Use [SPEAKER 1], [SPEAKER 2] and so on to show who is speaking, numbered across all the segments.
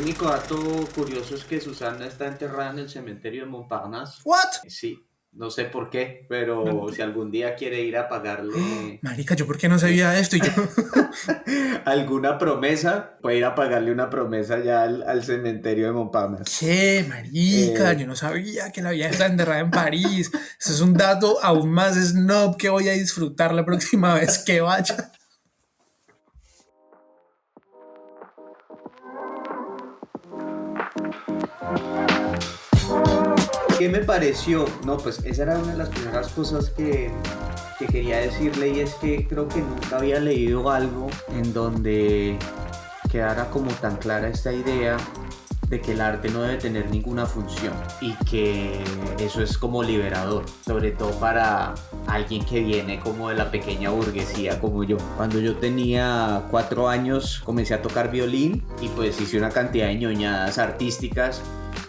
[SPEAKER 1] único dato curioso es que Susana está enterrada en el cementerio de Montparnasse.
[SPEAKER 2] ¿What?
[SPEAKER 1] Sí, no sé por qué,
[SPEAKER 2] No,
[SPEAKER 1] pero si algún día quiere ir a pagarle
[SPEAKER 2] marica, ¿yo por qué no
[SPEAKER 1] eh,
[SPEAKER 2] sabía esto? Y yo,
[SPEAKER 1] alguna promesa, puede ir a pagarle una promesa ya al cementerio de Montparnasse.
[SPEAKER 2] ¿qué, marica?
[SPEAKER 1] Eh,
[SPEAKER 2] Yo no sabía que la vieja está enterrada en París. Eso es un dato aún más snob que voy a disfrutar la próxima vez que vaya.
[SPEAKER 1] ¿Qué me pareció? No, pues esa era una de las primeras cosas que quería decirle y es que creo que nunca había leído algo en donde quedara como tan clara esta idea de que el arte no debe tener ninguna función y que eso es como liberador, sobre todo para alguien que viene como de la pequeña burguesía como yo. Cuando yo tenía 4 años comencé a tocar violín y pues hice una cantidad de ñoñadas artísticas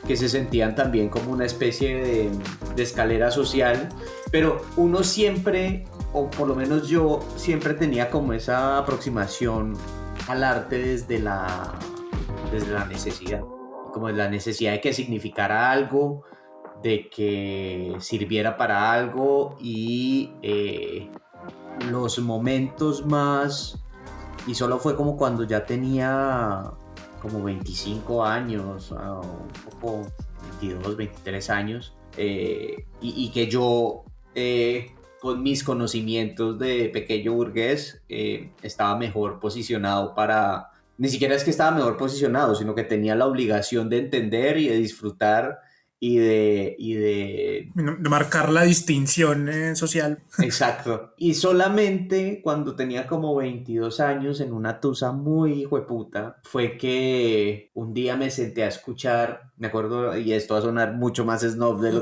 [SPEAKER 1] que se sentían también como una especie de escalera social, pero uno siempre, o por lo menos yo, siempre tenía como esa aproximación al arte desde la necesidad, como la necesidad de que significara algo, de que sirviera para algo y los momentos más, y solo fue como cuando ya tenía como 25 años, un poco 22, 23 años, y que yo con mis conocimientos de pequeño burgués estaba mejor posicionado para, ni siquiera es que estaba mejor posicionado, sino que tenía la obligación de entender y de disfrutar y de
[SPEAKER 2] De marcar la distinción social.
[SPEAKER 1] exacto. Y solamente cuando tenía como 22 años en una tusa muy hijueputa fue que un día me senté a escuchar, me acuerdo, y esto va a sonar mucho más snob de lo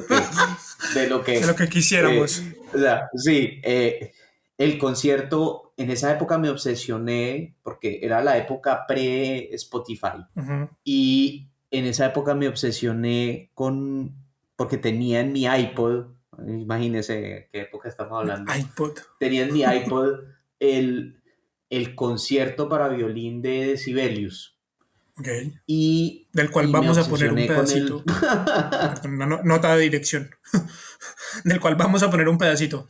[SPEAKER 2] De lo
[SPEAKER 1] que,
[SPEAKER 2] que quisiéramos.
[SPEAKER 1] o sea, sí, el concierto, en esa época me obsesioné porque era la época pre-Spotify
[SPEAKER 2] Ujú.
[SPEAKER 1] y en esa época me obsesioné porque tenía en mi iPod, imagínese qué época estamos hablando,
[SPEAKER 2] iPod.
[SPEAKER 1] tenía en mi iPod el, el concierto para violín de Sibelius
[SPEAKER 2] Ok.
[SPEAKER 1] y,
[SPEAKER 2] Del cual
[SPEAKER 1] y me
[SPEAKER 2] vamos a poner un
[SPEAKER 1] obsesioné con el...
[SPEAKER 2] pedacito. Perdón, una nota de dirección. Del cual vamos a poner un pedacito.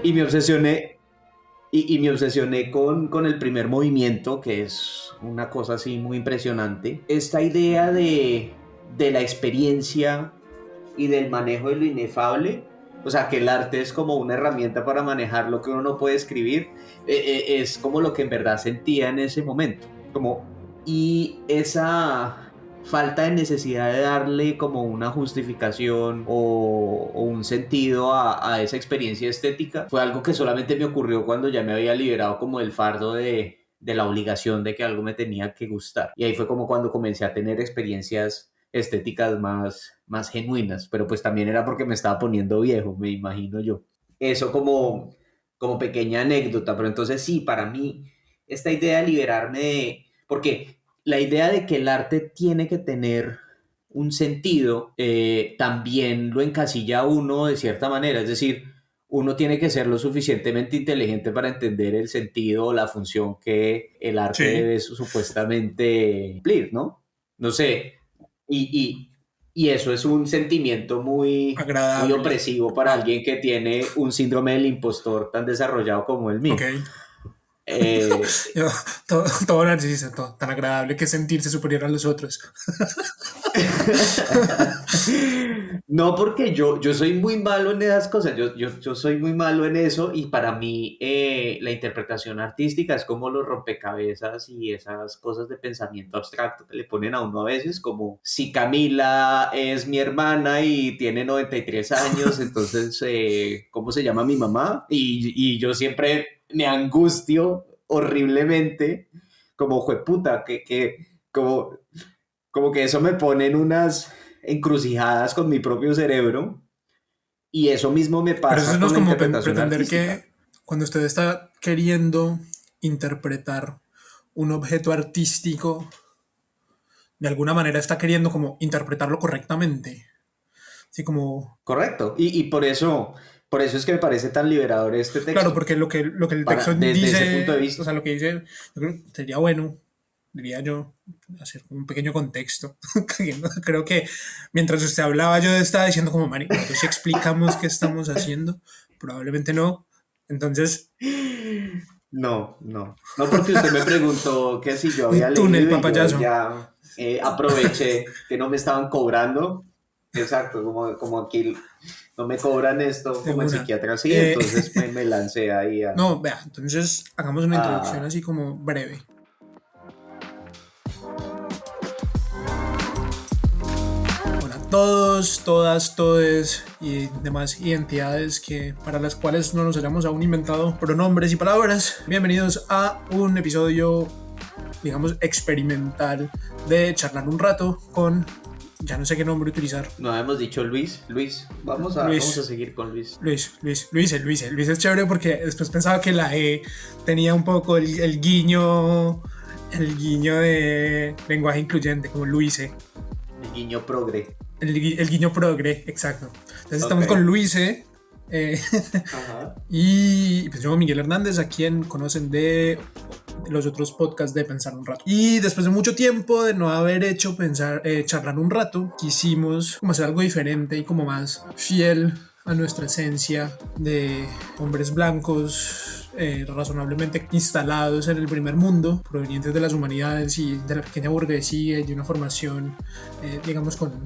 [SPEAKER 1] y me obsesioné y me obsesioné con el primer movimiento, que es una cosa así muy impresionante. Esta idea de la experiencia y del manejo de lo inefable, o sea, que el arte es como una herramienta para manejar lo que uno no puede escribir, es como lo que en verdad sentía en ese momento. Como, y esa falta de necesidad de darle como una justificación o un sentido a esa experiencia estética fue algo que solamente me ocurrió cuando ya me había liberado como el fardo de la obligación de que algo me tenía que gustar. Y ahí fue como cuando comencé a tener experiencias estéticas más genuinas, pero pues también era porque me estaba poniendo viejo, me imagino yo. Eso como pequeña anécdota, pero entonces sí, para mí, esta idea de liberarme de... Porque la idea de que el arte tiene que tener un sentido, también lo encasilla a uno de cierta manera, es decir, uno tiene que ser lo suficientemente inteligente para entender el sentido o la función que el arte
[SPEAKER 2] Sí.
[SPEAKER 1] debe supuestamente cumplir, ¿no? No sé, y, y eso es un sentimiento muy
[SPEAKER 2] Agradable.
[SPEAKER 1] opresivo para
[SPEAKER 2] Wow.
[SPEAKER 1] alguien que tiene un síndrome del impostor tan desarrollado como el
[SPEAKER 2] Ok.
[SPEAKER 1] mío. Eh,
[SPEAKER 2] Yo, todo narcisista, todo tan agradable que sentirse superior a los otros.
[SPEAKER 1] No, porque yo soy muy malo en esas cosas, yo soy muy malo en eso y para mí la interpretación artística es como los rompecabezas y esas cosas de pensamiento abstracto que le ponen a uno a veces, como si Camila es mi hermana y tiene 93 años, entonces, ¿cómo se llama mi mamá? Y yo siempre me angustio horriblemente, como jueputa, como que eso me pone en unas encrucijadas con mi propio cerebro y eso mismo me
[SPEAKER 2] Pero eso
[SPEAKER 1] pasa
[SPEAKER 2] no es
[SPEAKER 1] con la
[SPEAKER 2] como
[SPEAKER 1] interpretación
[SPEAKER 2] pretender
[SPEAKER 1] artística.
[SPEAKER 2] que cuando usted está queriendo interpretar un objeto artístico, de alguna manera está queriendo como interpretarlo correctamente. Así como,
[SPEAKER 1] Correcto. Y por eso es que me parece tan liberador este
[SPEAKER 2] claro,
[SPEAKER 1] texto,
[SPEAKER 2] porque lo que el
[SPEAKER 1] para,
[SPEAKER 2] texto
[SPEAKER 1] desde ese punto de
[SPEAKER 2] dice, o
[SPEAKER 1] vista.
[SPEAKER 2] sea, lo que dice, yo creo que sería bueno, diría yo, hacer un pequeño contexto. Creo que mientras usted hablaba yo estaba diciendo como, Mari, nosotros sí explicamos qué estamos haciendo, probablemente no. Entonces,
[SPEAKER 1] No, no. No porque usted me preguntó que si yo había
[SPEAKER 2] un túnel,
[SPEAKER 1] leído y yo ahí
[SPEAKER 2] papayazo,
[SPEAKER 1] ya aproveché que no me estaban cobrando. Exacto, como aquí no me cobran esto
[SPEAKER 2] de
[SPEAKER 1] como en
[SPEAKER 2] una.
[SPEAKER 1] psiquiatra sí,
[SPEAKER 2] Eh,
[SPEAKER 1] entonces me lancé ahí
[SPEAKER 2] no, vea, entonces hagamos una introducción
[SPEAKER 1] a-
[SPEAKER 2] así como breve. Hola a todos, todas, todes y demás identidades que para las cuales no nos hayamos aún inventado pronombres y palabras. Bienvenidos a un episodio, digamos, experimental de charlar un rato con, ya no sé qué nombre utilizar.
[SPEAKER 1] no habíamos dicho Luis. Luis, vamos a
[SPEAKER 2] Luis,
[SPEAKER 1] seguir con Luis.
[SPEAKER 2] Luis es chévere porque después pensaba que la E tenía un poco el guiño de lenguaje incluyente, como Luise.
[SPEAKER 1] El guiño progre.
[SPEAKER 2] El guiño progre, exacto. Entonces
[SPEAKER 1] Ok.
[SPEAKER 2] estamos con Luise. eh,
[SPEAKER 1] Ajá.
[SPEAKER 2] y pues yo, Miguel Hernández, a quien conocen de los otros podcasts de Pensar un Rato. Y después de mucho tiempo de no haber hecho charlar un rato, quisimos como hacer algo diferente y como más fiel a nuestra esencia de hombres blancos razonablemente instalados en el primer mundo, provenientes de las humanidades y de la pequeña burguesía y de una formación, digamos, con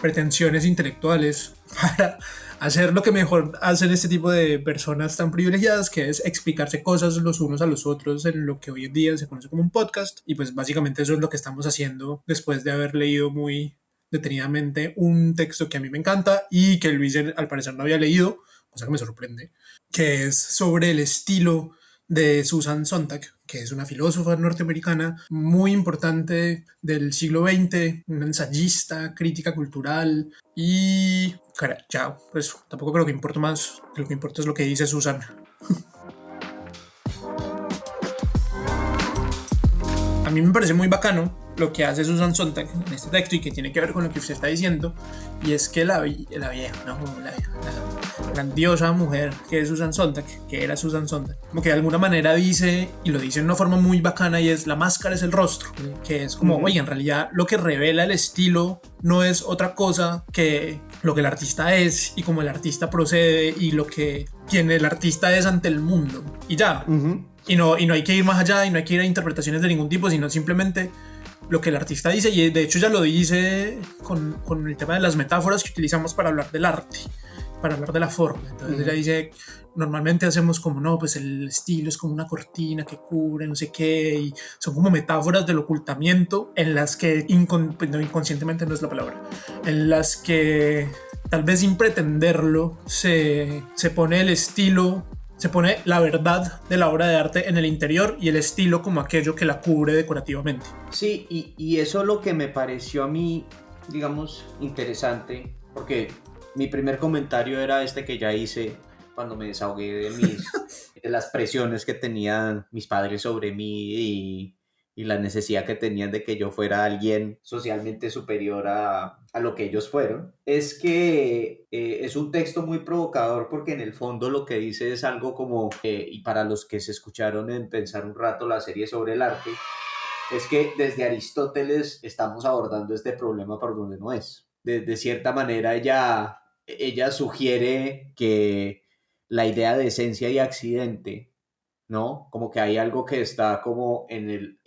[SPEAKER 2] pretensiones intelectuales para hacer lo que mejor hacen este tipo de personas tan privilegiadas, que es explicarse cosas los unos a los otros en lo que hoy en día se conoce como un podcast. Y pues básicamente eso es lo que estamos haciendo después de haber leído muy detenidamente un texto que a mí me encanta y que Luis al parecer no había leído, cosa que me sorprende, que es sobre el estilo de Susan Sontag, que es una filósofa norteamericana muy importante del siglo XX, una ensayista, crítica cultural y... Cara, ya, pues tampoco creo que importa más, lo que importa es lo que dice Susan. A mí me parece muy bacano lo que hace Susan Sontag en este texto y que tiene que ver con lo que usted está diciendo, y es que la vieja, no, la grandiosa mujer que es Susan Sontag, que era Susan Sontag, como que de alguna manera dice, y lo dice de una forma muy bacana, y es la máscara es el rostro, que es como, oye, en realidad lo que revela el estilo no es otra cosa que lo que el artista es y cómo el artista procede y lo que quien el artista es ante el mundo, y ya.
[SPEAKER 1] Ujú.
[SPEAKER 2] Y no hay que ir más allá y no hay que ir a interpretaciones de ningún tipo, sino simplemente lo que el artista dice. Y de hecho ya lo dice con el tema de las metáforas que utilizamos para hablar del arte, para hablar de la forma. Entonces ella dice, normalmente hacemos como, no, pues el estilo es como una cortina que cubre, no sé qué, y son como metáforas del ocultamiento en las que no, inconscientemente no es la palabra, en las que tal vez sin pretenderlo se pone el estilo, se pone la verdad de la obra de arte en el interior y el estilo como aquello que la cubre decorativamente.
[SPEAKER 1] Sí, y eso es lo que me pareció a mí, digamos, interesante, porque mi primer comentario era este que ya hice cuando me desahogué de las presiones que tenían mis padres sobre mí y la necesidad que tenían de que yo fuera alguien socialmente superior a lo que ellos fueron. Es que es un texto muy provocador porque en el fondo lo que dice es algo como, y para los que se escucharon en Pensar un rato la serie sobre el arte, es que desde Aristóteles estamos abordando este problema por donde no es. De cierta manera, ella sugiere que la idea de esencia y accidente, ¿no? Como que hay algo que está como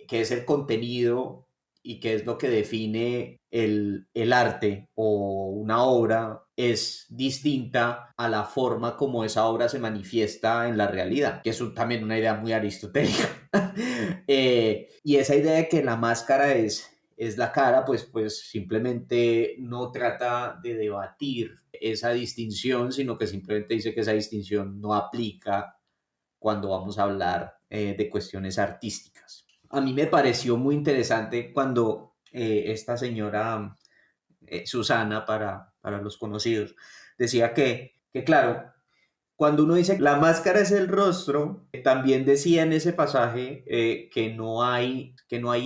[SPEAKER 1] que es el contenido y que es lo que define el arte o una obra, es distinta a la forma como esa obra se manifiesta en la realidad, que es también una idea muy aristotélica. Y esa idea de que la máscara es la cara, pues simplemente no trata de debatir esa distinción, sino que simplemente dice que esa distinción no aplica cuando vamos a hablar de cuestiones artísticas. A mí me pareció muy interesante cuando esta señora Susana, para los conocidos, decía que claro, cuando uno dice la máscara es el rostro, también decía en ese pasaje que no hay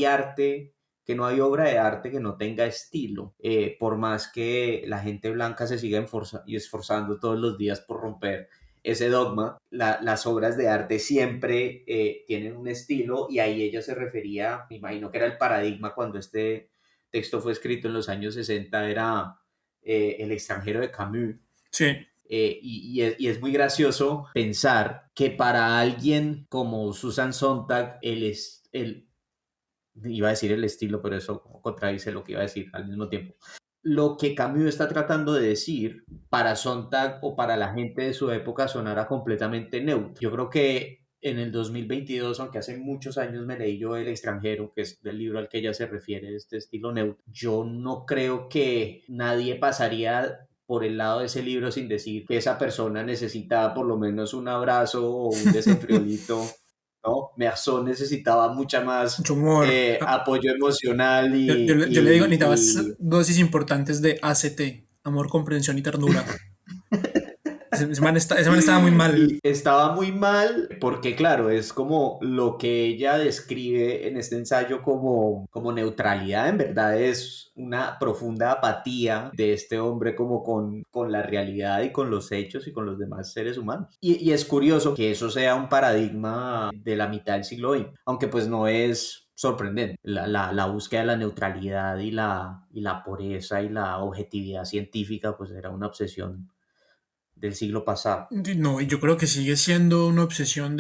[SPEAKER 1] arte, que no hay obra de arte que no tenga estilo, por más que la gente blanca se siga esforzando todos los días por romper ese dogma, las obras de arte siempre tienen un estilo y ahí ella se refería, me imagino que era el paradigma cuando este texto fue escrito en los años 60, era El extranjero de Camus.
[SPEAKER 2] Sí.
[SPEAKER 1] Y es muy gracioso pensar que para alguien como Susan Sontag, iba a decir el estilo, pero eso contradice lo que iba a decir al mismo tiempo. Lo que Camus está tratando de decir para Sontag o para la gente de su época sonara completamente neutro. Yo creo que en el 2022, aunque hace muchos años me leí yo El extranjero, que es el libro al que ella se refiere, este estilo neutro, yo no creo que nadie pasaría por el lado de ese libro sin decir que esa persona necesitaba por lo menos un abrazo o un desenfriolito, ¿no? Merzón necesitaba mucha más
[SPEAKER 2] Mucho humor.
[SPEAKER 1] apoyo emocional
[SPEAKER 2] Yo le digo, necesitabas dosis importantes de ACT, amor, comprensión y ternura. Ese man estaba muy mal.
[SPEAKER 1] y estaba muy mal porque, claro, es como lo que ella describe en este ensayo como neutralidad, en verdad es una profunda apatía de este hombre como con la realidad y con los hechos y con los demás seres humanos. Y es curioso que eso sea un paradigma de la mitad del siglo XX, aunque pues no es sorprendente. La búsqueda de la neutralidad y la pureza y la objetividad científica pues era una obsesión del siglo pasado.
[SPEAKER 2] No, y yo creo que sigue siendo una obsesión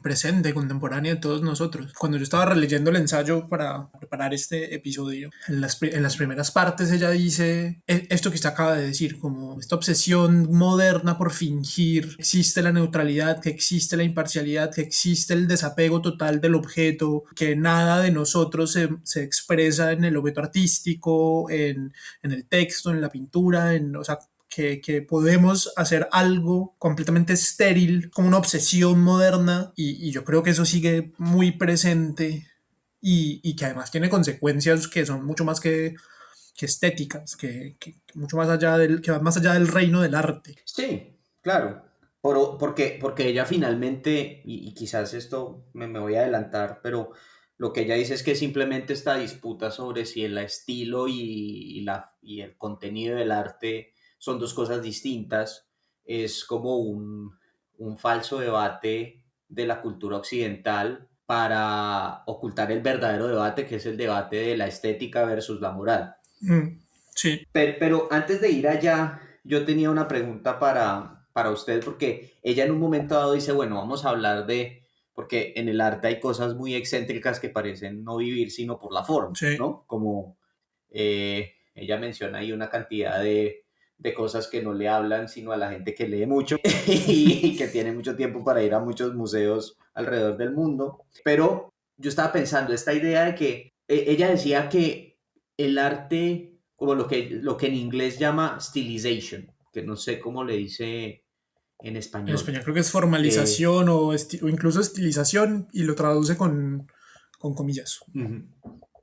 [SPEAKER 2] presente, contemporánea de todos nosotros. Cuando yo estaba releyendo el ensayo para preparar este episodio, en las primeras partes ella dice esto que usted acaba de decir, como esta obsesión moderna por fingir que existe la neutralidad, que existe la imparcialidad, que existe el desapego total del objeto, que nada de nosotros se expresa en el objeto artístico, en el texto, en la pintura, o sea, que podemos hacer algo completamente estéril, como una obsesión moderna, y yo creo que eso sigue muy presente y que además tiene consecuencias que son mucho más que estéticas, mucho más allá que van más allá del reino del arte.
[SPEAKER 1] Sí, claro, porque ella finalmente, y quizás esto me voy a adelantar, pero lo que ella dice es que simplemente esta disputa sobre si el estilo y el contenido del arte son dos cosas distintas, es como un falso debate de la cultura occidental para ocultar el verdadero debate, que es el debate de la estética versus la moral.
[SPEAKER 2] Sí.
[SPEAKER 1] Pero antes de ir allá, yo tenía una pregunta para usted, porque ella en un momento dado dice, bueno, vamos a hablar porque en el arte hay cosas muy excéntricas que parecen no vivir sino por la forma,
[SPEAKER 2] Sí.
[SPEAKER 1] ¿no? Como ella menciona ahí una cantidad de cosas que no le hablan sino a la gente que lee mucho y que tiene mucho tiempo para ir a muchos museos alrededor del mundo. Pero yo estaba pensando, esta idea de que ella decía que el arte como lo que en inglés llama stylization, que no sé cómo le dice en
[SPEAKER 2] En
[SPEAKER 1] español.
[SPEAKER 2] español creo que es formalización o incluso estilización y lo traduce con comillas.
[SPEAKER 1] Uh-huh,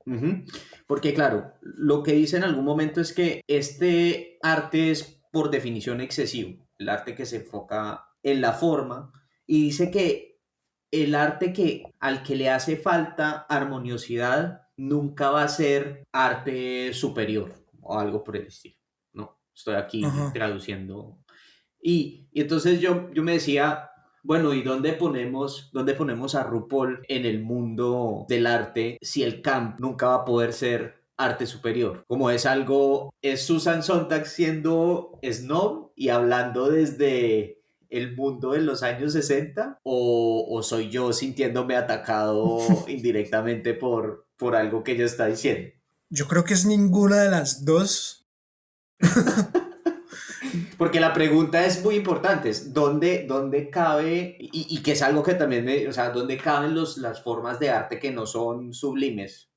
[SPEAKER 1] uh-huh. Porque claro, lo que dice en algún momento es que este arte es por definición excesivo, el arte que se enfoca en la forma, y dice que el arte al que le hace falta armoniosidad nunca va a ser arte superior o algo por el estilo. No, estoy aquí
[SPEAKER 2] Ajá.
[SPEAKER 1] traduciendo. Y entonces yo me decía, bueno, ¿y dónde ponemos a RuPaul en el mundo del arte si el camp nunca va a poder ser arte superior? Como es Susan Sontag siendo snob y hablando desde el mundo de los años 60 o soy yo sintiéndome atacado indirectamente por algo que ella está diciendo.
[SPEAKER 2] Yo creo que es ninguna de las dos.
[SPEAKER 1] Porque la pregunta es muy importante, es ¿dónde cabe, y que es algo que también o sea, dónde caben las formas de arte que no son sublimes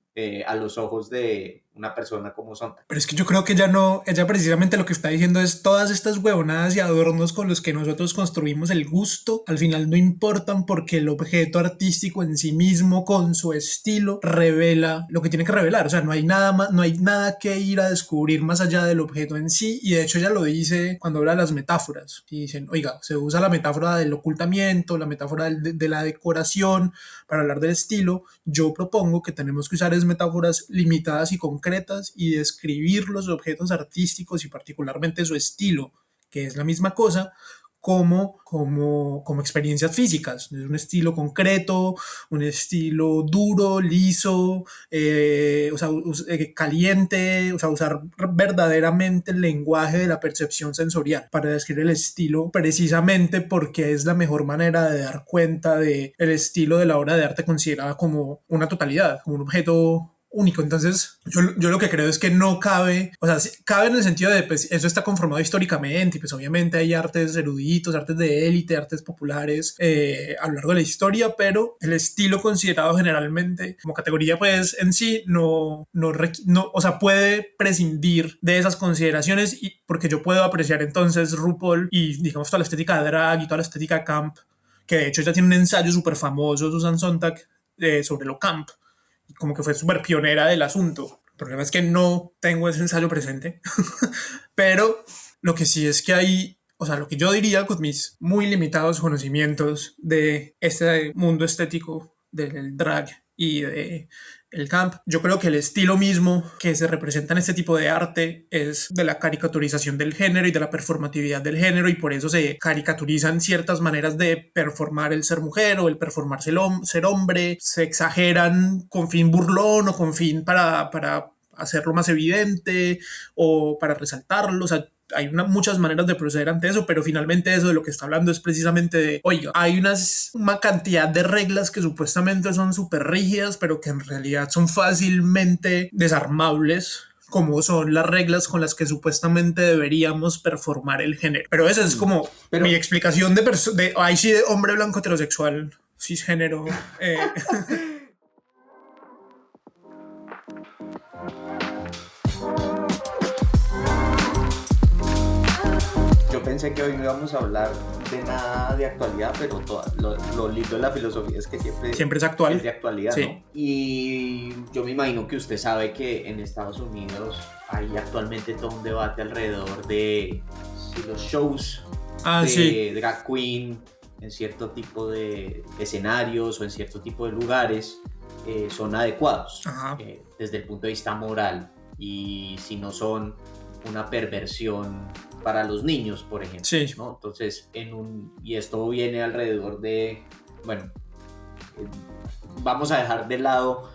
[SPEAKER 1] a los ojos de una persona como Sontag.
[SPEAKER 2] Pero es que yo creo que ella no, ella precisamente lo que está diciendo es todas estas huevonadas y adornos con los que nosotros construimos el gusto, al final no importan porque el objeto artístico en sí mismo, con su estilo, revela lo que tiene que revelar. O sea, no hay nada más, no hay nada que ir a descubrir más allá del objeto en sí. Y de hecho ella lo dice cuando habla de las metáforas. Y dicen, oiga, se usa la metáfora del ocultamiento, la metáfora de la decoración para hablar del estilo. Yo propongo que tenemos que usar es metáforas limitadas y concretas y describir los objetos artísticos y particularmente su estilo, que es la misma cosa, como experiencias físicas. Es un estilo concreto, un estilo duro, liso, o sea, caliente, o sea, usar verdaderamente el lenguaje de la percepción sensorial para describir el estilo, precisamente porque es la mejor manera de dar cuenta del estilo de la obra de arte considerada como una totalidad, como un objeto único. Entonces, yo lo que creo es que no cabe, o sea, cabe en el sentido de, pues, eso está conformado históricamente y pues obviamente hay artes eruditos, artes de élite, artes populares a lo largo de la historia, pero el estilo considerado generalmente como categoría, pues, en sí, no, o sea, puede prescindir de esas consideraciones y porque yo puedo apreciar entonces RuPaul y, digamos, toda la estética de drag y toda la estética camp, que de hecho ya tiene un ensayo súper famoso, Susan Sontag, sobre lo camp, como que fue súper pionera del asunto. El problema es que no tengo ese ensayo presente, pero lo que sí es que hay, o sea, lo que yo diría con mis muy limitados conocimientos de este mundo estético del drag y de el camp, yo creo que el estilo mismo que se representa en este tipo de arte es de la caricaturización del género y de la performatividad del género, y por eso se caricaturizan ciertas maneras de performar el ser mujer o el performarse ser hombre, se exageran con fin burlón o con fin para hacerlo más evidente o para resaltarlo. O sea, hay muchas maneras de proceder ante eso, pero finalmente eso de lo que está hablando es precisamente de, oiga, hay una cantidad de reglas que supuestamente son súper rígidas, pero que en realidad son fácilmente desarmables, como son las reglas con las que supuestamente deberíamos performar el género. Pero esa es como mi explicación de ahí sí, de hombre blanco heterosexual, cisgénero.
[SPEAKER 1] Yo pensé que hoy no íbamos a hablar de nada de actualidad, pero lo lindo de la filosofía es que siempre
[SPEAKER 2] es actual.
[SPEAKER 1] Es de actualidad,
[SPEAKER 2] sí.
[SPEAKER 1] ¿no? Y yo me imagino que usted sabe que en Estados Unidos hay actualmente todo un debate alrededor de si los shows de drag queen en cierto tipo de escenarios o en cierto tipo de lugares son adecuados desde el punto de vista moral, y si no son una perversión para los niños, por ejemplo, ¿no? Entonces, y esto viene alrededor de, bueno, vamos a dejar de lado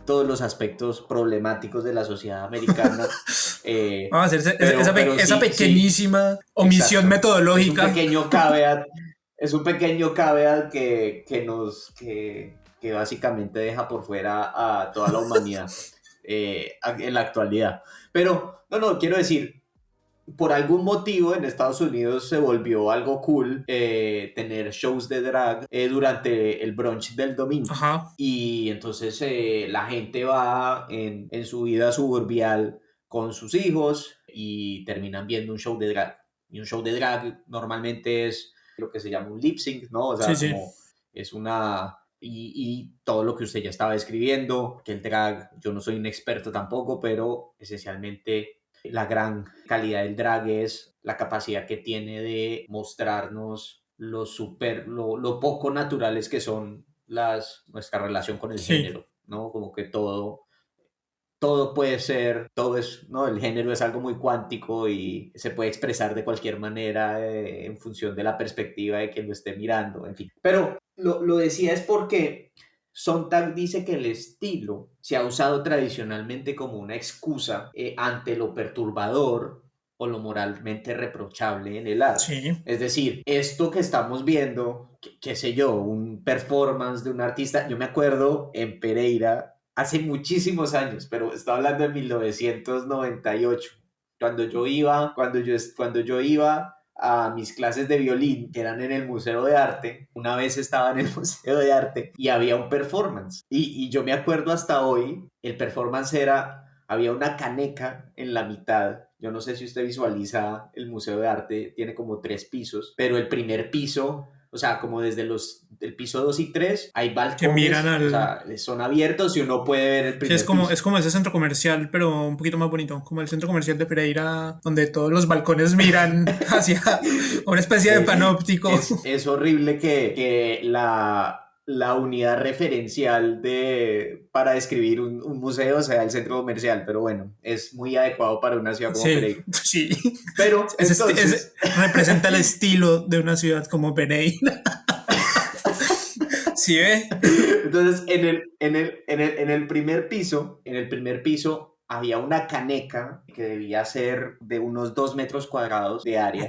[SPEAKER 1] todos los aspectos problemáticos de la sociedad americana.
[SPEAKER 2] Vamos a hacer esa pequeñísima omisión metodológica.
[SPEAKER 1] Es un pequeño caveat que básicamente deja por fuera a toda la humanidad en la actualidad. Pero, no, quiero decir, por algún motivo en Estados Unidos se volvió algo cool tener shows de drag durante el brunch del domingo. Y entonces la gente va en su vida suburbial con sus hijos y terminan viendo un show de drag. Y un show de drag normalmente es lo que se llama un lip sync, ¿no? O sea, como es una... Y todo lo que usted ya estaba describiendo, que el drag, yo no soy un experto tampoco, pero esencialmente la gran calidad del drag es la capacidad que tiene de mostrarnos lo poco naturales que son nuestra relación con el género, ¿no? Como que todo puede ser, ¿no? El género es algo muy cuántico y se puede expresar de cualquier manera en función de la perspectiva de quien lo esté mirando, en fin. Pero lo decía es porque Sontag dice que el estilo se ha usado tradicionalmente como una excusa ante lo perturbador o lo moralmente reprochable en el arte. Es decir, esto que estamos viendo, qué sé yo, un performance de un artista, yo me acuerdo en Pereira, hace muchísimos años, pero estoy hablando de 1998, cuando yo iba a mis clases de violín, que eran en el Museo de Arte. Una vez estaba en el Museo de Arte y había un performance. Y yo me acuerdo hasta hoy, el performance era había una caneca en la mitad. Yo no sé si usted visualiza el Museo de Arte, tiene como 3 pisos, pero el primer piso, o sea, como desde el piso 2 y 3 hay
[SPEAKER 2] Que miran
[SPEAKER 1] balcones, o
[SPEAKER 2] al...
[SPEAKER 1] sea, son abiertos y uno puede ver el
[SPEAKER 2] Sí,
[SPEAKER 1] primer piso.
[SPEAKER 2] es como ese centro comercial, pero un poquito más bonito, como el centro comercial de Pereira, donde todos los balcones miran hacia una especie de panóptico.
[SPEAKER 1] Es horrible que la unidad referencial para describir un museo sea el centro comercial, pero bueno, es muy adecuado para una ciudad como
[SPEAKER 2] Sí,
[SPEAKER 1] Pereira.
[SPEAKER 2] sí.
[SPEAKER 1] Pero entonces,
[SPEAKER 2] Representa el estilo de una ciudad como Pereira. ¿Sí ve?
[SPEAKER 1] entonces en el primer piso había una caneca que debía ser de unos 2 metros cuadrados de
[SPEAKER 2] Ok,
[SPEAKER 1] área,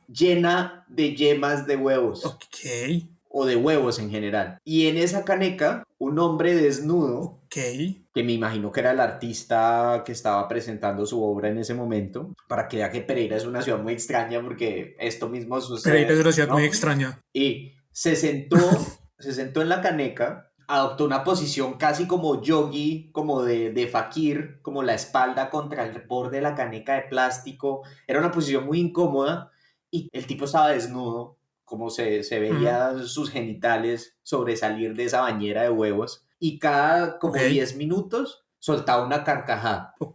[SPEAKER 1] llena de yemas de huevos
[SPEAKER 2] ok,
[SPEAKER 1] o de huevos en general. Y en esa caneca, un hombre desnudo,
[SPEAKER 2] ok.
[SPEAKER 1] que me imagino que era el artista que estaba presentando su obra en ese momento, para que vea que Pereira es una ciudad muy extraña porque esto mismo
[SPEAKER 2] Pereira es
[SPEAKER 1] sucede,
[SPEAKER 2] una ciudad muy
[SPEAKER 1] ¿no?
[SPEAKER 2] extraña.
[SPEAKER 1] Y se sentó en la caneca, adoptó una posición casi como yogi, como de fakir, como la espalda contra el borde de la caneca de plástico. Era una posición muy incómoda y el tipo estaba desnudo, como se
[SPEAKER 2] Ujú.
[SPEAKER 1] veía sus genitales sobresalir de esa bañera de huevos. Y cada
[SPEAKER 2] Ok,
[SPEAKER 1] como 10 minutos soltaba una carcajada.
[SPEAKER 2] ok.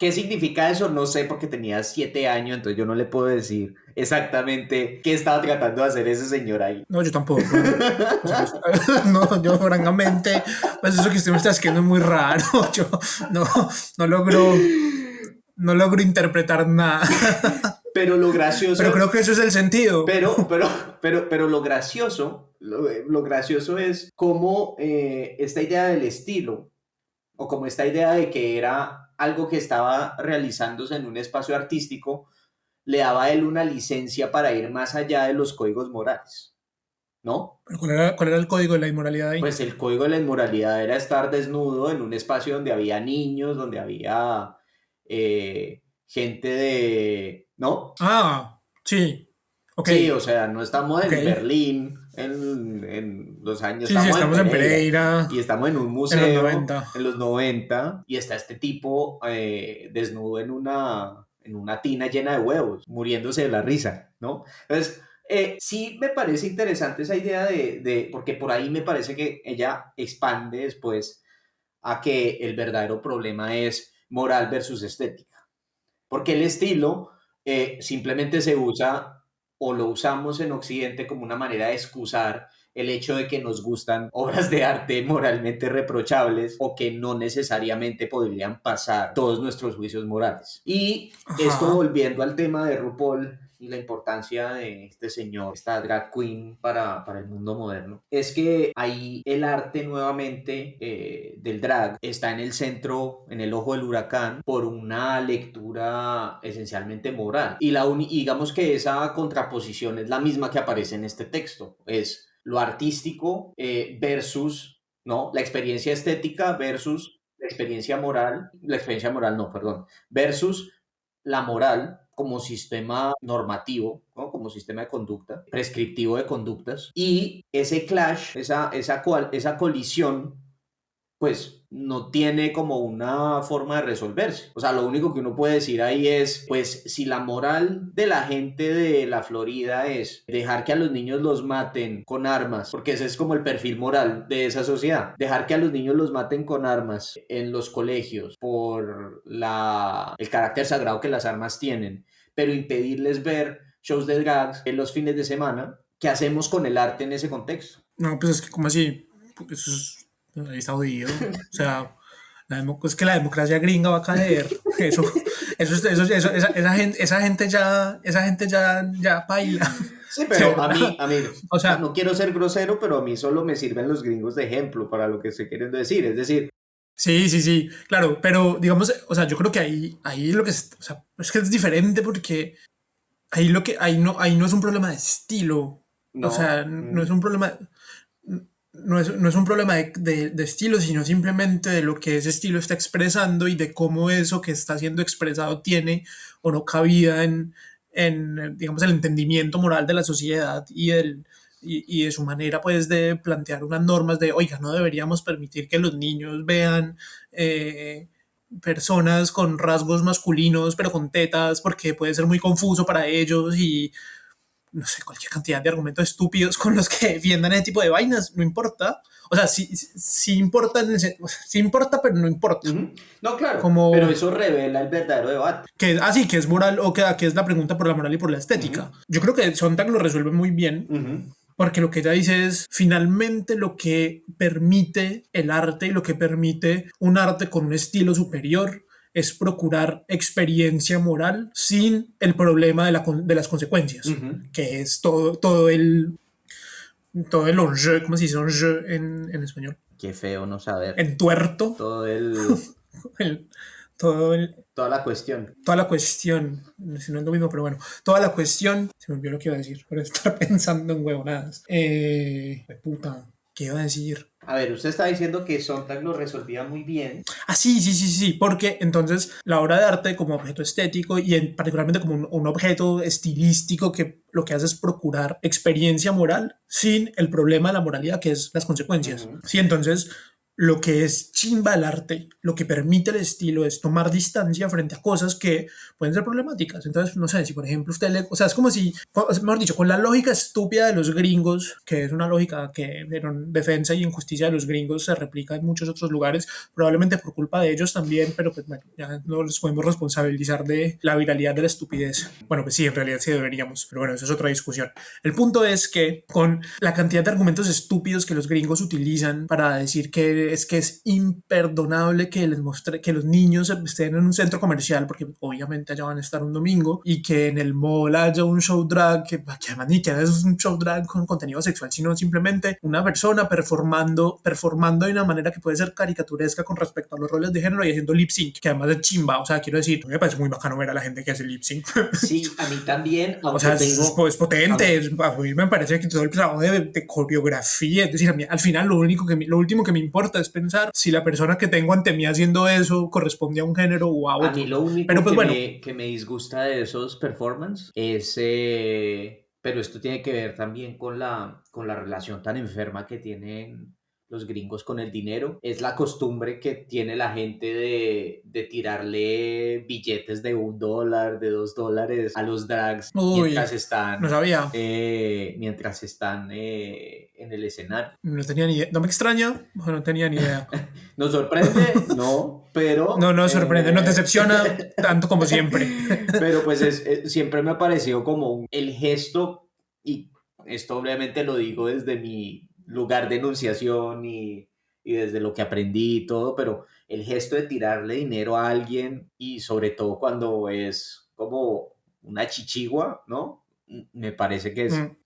[SPEAKER 1] ¿Qué significa eso? No sé porque tenía 7 años, entonces yo no le puedo decir exactamente qué estaba tratando de hacer ese señor ahí.
[SPEAKER 2] No, yo tampoco. Pues, no, yo francamente, pues eso que usted me está escribiendo es muy raro. Yo no, no logro, no logro interpretar nada.
[SPEAKER 1] Pero lo
[SPEAKER 2] Pero
[SPEAKER 1] gracioso,
[SPEAKER 2] creo que eso es el sentido.
[SPEAKER 1] pero lo gracioso es cómo esta idea del estilo, o como esta idea de que era algo que estaba realizándose en un espacio artístico, le daba a él una licencia para ir más allá de los códigos morales, ¿no?
[SPEAKER 2] Pero cuál era el código de la inmoralidad ahí?
[SPEAKER 1] Pues el código de la inmoralidad era estar desnudo en un espacio donde había niños, donde había gente ¿no?
[SPEAKER 2] Ah, sí. Ok,
[SPEAKER 1] Sí, o sea, no estamos
[SPEAKER 2] ok.
[SPEAKER 1] en Berlín en los años,
[SPEAKER 2] Sí, sí,
[SPEAKER 1] estamos en
[SPEAKER 2] estamos en
[SPEAKER 1] Pereira
[SPEAKER 2] Pereira
[SPEAKER 1] y estamos en un
[SPEAKER 2] en los
[SPEAKER 1] museo
[SPEAKER 2] 90.
[SPEAKER 1] en los 90 y está este tipo desnudo en una tina llena de huevos, muriéndose de la risa, ¿no? Entonces, sí me parece interesante esa idea porque por ahí me parece que ella expande después a que el verdadero problema es moral versus estética. Porque el estilo simplemente se usa o lo usamos en Occidente como una manera de excusar el hecho de que nos gustan obras de arte moralmente reprochables o que no necesariamente podrían pasar todos nuestros juicios morales. Y esto
[SPEAKER 2] Ajá.
[SPEAKER 1] volviendo al tema de RuPaul y la importancia de este señor, esta drag queen para el mundo moderno, es que ahí el arte nuevamente del drag está en el centro, en el ojo del huracán, por una lectura esencialmente moral. Y digamos que esa contraposición es la misma que aparece en este texto, es lo artístico versus, ¿no? La experiencia estética versus la experiencia moral no, perdón, versus la moral como sistema normativo, ¿no? Como sistema de conducta, prescriptivo de conductas, y ese clash, esa colisión pues no tiene como una forma de resolverse. O sea, lo único que uno puede decir ahí es, pues si la moral de la gente de la Florida es dejar que a los niños los maten con armas, porque ese es como el perfil moral de esa sociedad, dejar que a los niños los maten con armas en los colegios por el carácter sagrado que las armas tienen, pero impedirles ver shows de drags en los fines de semana, ¿qué hacemos con el arte en ese contexto?
[SPEAKER 2] No, pues es que, como así? Pues eso es, pues ahí está jodido. O sea, es que la democracia gringa va a caer. Esa gente ya baila.
[SPEAKER 1] Sí,
[SPEAKER 2] De
[SPEAKER 1] pero
[SPEAKER 2] verdad. O
[SPEAKER 1] o sea,
[SPEAKER 2] sea,
[SPEAKER 1] no quiero ser grosero, pero a mí solo me sirven los gringos de ejemplo para lo que estoy queriendo decir. Es decir,
[SPEAKER 2] sí, sí, sí, claro, pero digamos, o sea, yo creo que ahí lo que o sea, es que es diferente porque ahí no es un problema de estilo. O sea,
[SPEAKER 1] no,
[SPEAKER 2] no es un problema, no es un problema de estilo, sino simplemente de lo que ese estilo está expresando y de cómo eso que está siendo expresado tiene o no cabida en digamos, el entendimiento moral de la sociedad y de su manera, pues, de plantear unas normas de, oiga, no deberíamos permitir que los niños vean eh, personas con rasgos masculinos pero con tetas porque puede ser muy confuso para ellos y no sé, cualquier cantidad de argumentos estúpidos con los que defiendan ese tipo de vainas, no importa. O sea, sí importa, sí importa, pero no importa.
[SPEAKER 1] Ujú. No, claro, pero
[SPEAKER 2] Como
[SPEAKER 1] eso revela el verdadero debate.
[SPEAKER 2] que así que es moral o que es la pregunta por la moral y por la estética.
[SPEAKER 1] Ujú,
[SPEAKER 2] Yo creo que Sontag lo resuelve muy bien
[SPEAKER 1] ujú,
[SPEAKER 2] porque lo que ella dice es finalmente lo que permite el arte y lo que permite un arte con un estilo superior es procurar experiencia moral sin el problema de las consecuencias,
[SPEAKER 1] ujú.
[SPEAKER 2] que es todo el enjeu, ¿cómo se dice enjeu en español?
[SPEAKER 1] Qué feo no saber
[SPEAKER 2] Entuerto,
[SPEAKER 1] todo el,
[SPEAKER 2] el, todo el,
[SPEAKER 1] toda la cuestión.
[SPEAKER 2] toda la cuestión, si no es lo mismo, pero bueno, toda la cuestión, se me olvidó lo que iba a decir, por estar pensando en huevonadas. Puta, ¿qué iba a decir?
[SPEAKER 1] A ver, usted está diciendo que Sontag lo resolvía muy bien.
[SPEAKER 2] Ah, sí, porque entonces la obra de arte como objeto estético y particularmente como un objeto estilístico que lo que hace es procurar experiencia moral sin el problema de la moralidad que es las consecuencias.
[SPEAKER 1] Ujú.
[SPEAKER 2] Sí, entonces lo que es chimba el arte, lo que permite el estilo es tomar distancia frente a cosas que pueden ser problemáticas. Entonces, no sé, si por ejemplo usted le... O sea, es como si, mejor dicho, con la lógica estúpida de los gringos, que es una lógica que en defensa y en justicia de los gringos se replica en muchos otros lugares, probablemente por culpa de ellos también, pero pues bueno, ya no los podemos responsabilizar de la viralidad de la estupidez. Bueno, pues sí, en realidad sí deberíamos, pero bueno, eso es otra discusión. El punto es que con la cantidad de argumentos estúpidos que los gringos utilizan para decir que es imperdonable que les muestre que los niños estén en un centro comercial, porque obviamente allá van a estar un domingo, y que en el mall haya un show drag, que además ni que es un show drag con contenido sexual, sino simplemente una persona performando de una manera que puede ser caricaturesca con respecto a los roles de género y haciendo lip sync, que además es chimba, o sea, quiero decir, me parece muy bacano ver a la gente que hace lip sync.
[SPEAKER 1] Sí, a mí también,
[SPEAKER 2] O
[SPEAKER 1] aunque
[SPEAKER 2] sea,
[SPEAKER 1] tengo...
[SPEAKER 2] es potente, a mí me parece que todo el trabajo de coreografía, es decir, a mí, al final lo último que me importa es pensar si la persona que tengo ante mí haciendo eso corresponde a un género o a
[SPEAKER 1] A mí
[SPEAKER 2] otro.
[SPEAKER 1] lo único
[SPEAKER 2] Pero pues bueno,
[SPEAKER 1] que me disgusta de esos performances es, pero esto tiene que ver también con la relación tan enferma que tienen los gringos con el dinero, es la costumbre que tiene la gente de tirarle billetes de $1, de $2 a los drags
[SPEAKER 2] uy, no sabía,
[SPEAKER 1] mientras están en el escenario.
[SPEAKER 2] no tenía ni idea, no me extraña, no tenía ni idea.
[SPEAKER 1] ¿Nos sorprende? No,
[SPEAKER 2] No
[SPEAKER 1] pero,
[SPEAKER 2] nos sorprende, nos decepciona tanto como siempre.
[SPEAKER 1] pero pues siempre me ha parecido como el gesto, y esto obviamente lo digo desde mi lugar de enunciación y desde lo que aprendí y todo, pero el gesto de tirarle dinero a alguien y sobre todo cuando es como una chichigua, ¿no? Me parece que
[SPEAKER 2] Mm,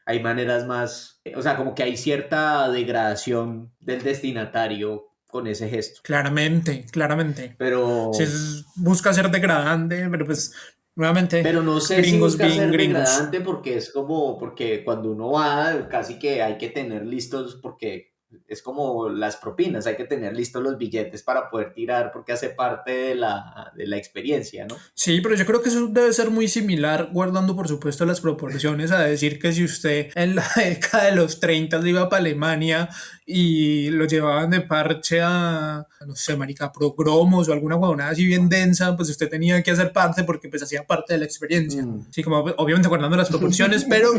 [SPEAKER 1] hay maneras más, o sea, como que hay cierta degradación del destinatario con ese gesto.
[SPEAKER 2] claramente, claramente. Si
[SPEAKER 1] Pero,
[SPEAKER 2] busca ser degradante, pero pues nuevamente,
[SPEAKER 1] pero no sé si
[SPEAKER 2] gringos
[SPEAKER 1] busca
[SPEAKER 2] bien
[SPEAKER 1] ser
[SPEAKER 2] gringos.
[SPEAKER 1] degradante porque es como, porque cuando uno va, casi que hay que tener listos, porque es como las propinas, hay que tener listos los billetes para poder tirar porque hace parte de la experiencia, ¿no?
[SPEAKER 2] Sí, pero yo creo que eso debe ser muy similar, guardando por supuesto las proporciones, a decir que si usted en la década de los 30 iba para Alemania y lo llevaban de parche a, no sé, marica, progromos o alguna huevonada así bien densa, pues usted tenía que hacer parte porque pues hacía parte de la experiencia.
[SPEAKER 1] Mm.
[SPEAKER 2] Sí, como obviamente guardando las proporciones, pero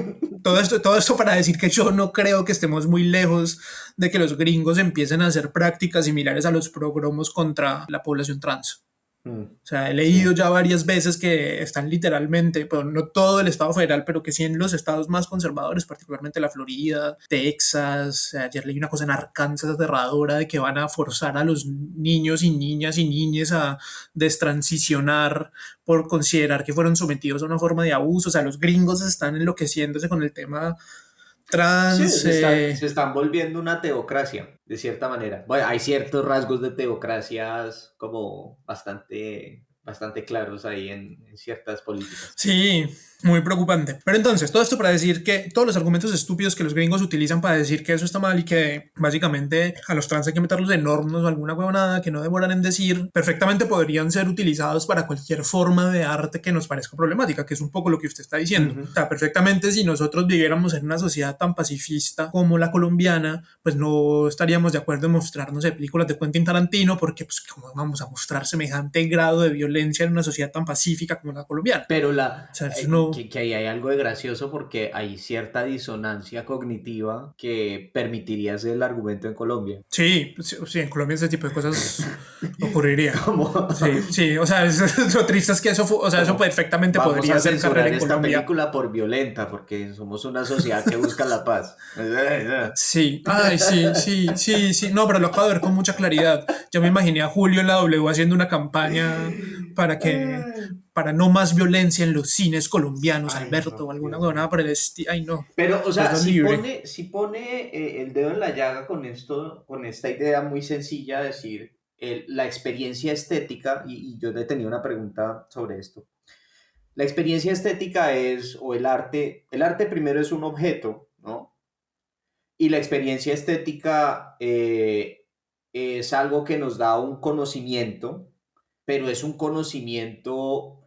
[SPEAKER 2] todo esto para decir que yo no creo que estemos muy lejos de que los gringos empiecen a hacer prácticas similares a los progromos contra la población trans.
[SPEAKER 1] Mm.
[SPEAKER 2] O sea, he leído
[SPEAKER 1] Sí.
[SPEAKER 2] ya varias veces que están literalmente, pero no todo el estado federal, pero que sí en los estados más conservadores, particularmente la Florida, Texas, ayer leí una cosa en Arkansas aterradora de que van a forzar a los niños y niñas y niñes a destransicionar por considerar que fueron sometidos a una forma de abuso. O sea, los gringos están enloqueciéndose con el tema
[SPEAKER 1] Sí,
[SPEAKER 2] trans.
[SPEAKER 1] se están volviendo una teocracia, de cierta manera. Bueno, hay ciertos rasgos de teocracias como bastante claros ahí en ciertas políticas.
[SPEAKER 2] Sí, Muy preocupante. Pero entonces, todo esto para decir que todos los argumentos estúpidos que los gringos utilizan para decir que eso está mal y que básicamente a los trans hay que meterlos en hornos o alguna huevonada que no demoran en decir, perfectamente podrían ser utilizados para cualquier forma de arte que nos parezca problemática, que es un poco lo que usted está diciendo. O sea, perfectamente si nosotros viviéramos en una sociedad tan pacifista como la colombiana, pues no estaríamos de acuerdo en mostrarnos películas de Quentin Tarantino porque pues cómo vamos a mostrar semejante grado de violencia en una sociedad tan pacífica como la colombiana.
[SPEAKER 1] Pero
[SPEAKER 2] O sea, eso no...
[SPEAKER 1] que ahí hay algo de gracioso porque hay cierta disonancia cognitiva que permitiría hacer el argumento en Colombia.
[SPEAKER 2] Sí, sí, en Colombia ese tipo de cosas ocurriría.
[SPEAKER 1] Como
[SPEAKER 2] Sí, sí, o sea, lo triste es que eso, o sea, eso perfectamente
[SPEAKER 1] vamos
[SPEAKER 2] podría
[SPEAKER 1] a
[SPEAKER 2] ser
[SPEAKER 1] censurar
[SPEAKER 2] carrera en
[SPEAKER 1] esta
[SPEAKER 2] Colombia.
[SPEAKER 1] película por violenta porque somos una sociedad que busca la paz.
[SPEAKER 2] Sí, ay, sí, sí, sí, sí, no, pero lo acabo de ver con mucha claridad. Yo me imaginé a Julio en la W haciendo una campaña para que, para no más violencia en los cines colombianos,
[SPEAKER 1] Ay,
[SPEAKER 2] Alberto, o
[SPEAKER 1] no,
[SPEAKER 2] alguna
[SPEAKER 1] Dios
[SPEAKER 2] huevonada
[SPEAKER 1] mío.
[SPEAKER 2] por el estilo. Ay, no,
[SPEAKER 1] Pero, o sea,
[SPEAKER 2] Dios lo libre.
[SPEAKER 1] si pone el dedo en la llaga con esto, con esta idea muy sencilla de decir la experiencia estética, y yo le tenía una pregunta sobre esto. La experiencia estética es, o el arte primero es un objeto, ¿no? Y la experiencia estética es algo que nos da un conocimiento, pero es un conocimiento